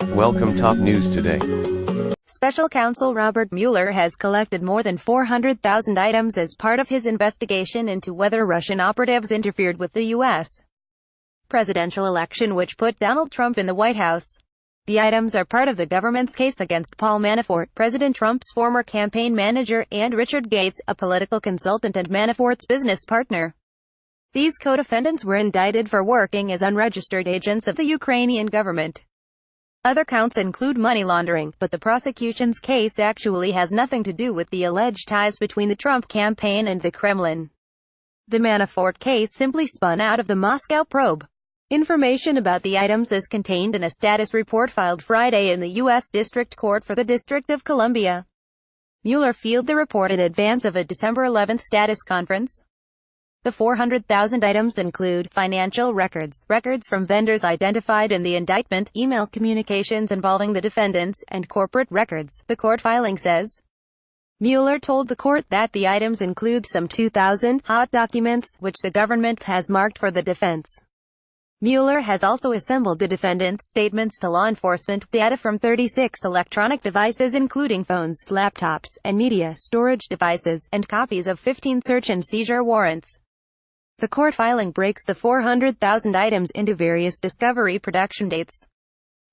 Welcome top news today. Special counsel Robert Mueller has collected more than 400,000 items as part of his investigation into whether Russian operatives interfered with the U.S. presidential election which put Donald Trump in the White House. The items are part of the government's case against Paul Manafort, President Trump's former campaign manager, and Richard Gates, a political consultant and Manafort's business partner. These co-defendants were indicted for working as unregistered agents of the Ukrainian government. Other counts include money laundering, but the prosecution's case actually has nothing to do with the alleged ties between the Trump campaign and the Kremlin. The Manafort case simply spun out of the Moscow probe. Information about the items is contained in a status report filed Friday in the U.S. District Court for the District of Columbia. Mueller filed the report in advance of a December 11 status conference. The 400,000 items include financial records, records from vendors identified in the indictment, email communications involving the defendants, and corporate records, the court filing says. Mueller told the court that the items include some 2,000 hot documents, which the government has marked for the defense. Mueller has also assembled the defendants' statements to law enforcement, data from 36 electronic devices including phones, laptops, and media storage devices, and copies of 15 search and seizure warrants. The court filing breaks the 400,000 items into various discovery production dates.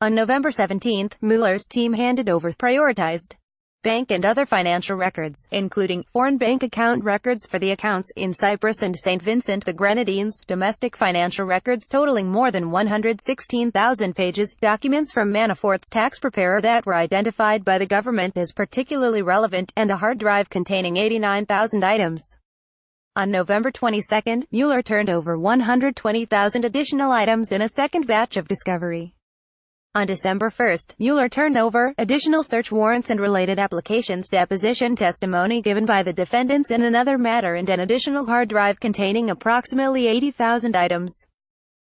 On November 17, Mueller's team handed over prioritized bank and other financial records, including foreign bank account records for the accounts in Cyprus and St. Vincent the Grenadines, domestic financial records totaling more than 116,000 pages, documents from Manafort's tax preparer that were identified by the government as particularly relevant, and a hard drive containing 89,000 items. On November 22, Mueller turned over 120,000 additional items in a second batch of discovery. On December 1, Mueller turned over additional search warrants and related applications, deposition testimony given by the defendants in another matter, and an additional hard drive containing approximately 80,000 items.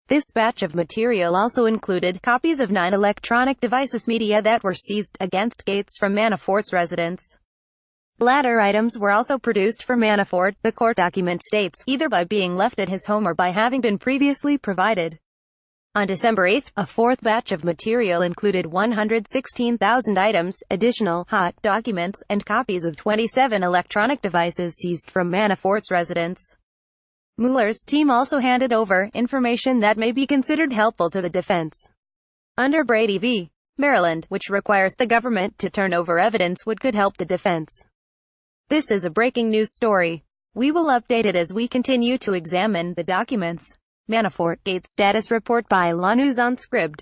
This batch of material also included copies of 9 electronic devices media that were seized against Gates from Manafort's residence. The latter items were also produced for Manafort, the court document states, either by being left at his home or by having been previously provided. On December 8, a fourth batch of material included 116,000 items, additional hot documents, and copies of 27 electronic devices seized from Manafort's residence. Mueller's team also handed over information that may be considered helpful to the defense. Under Brady v. Maryland, which requires the government to turn over evidence which could help the defense. This is a breaking news story. We will update it as we continue to examine the documents. Manafort Gates Status Report by Law News on Scribd.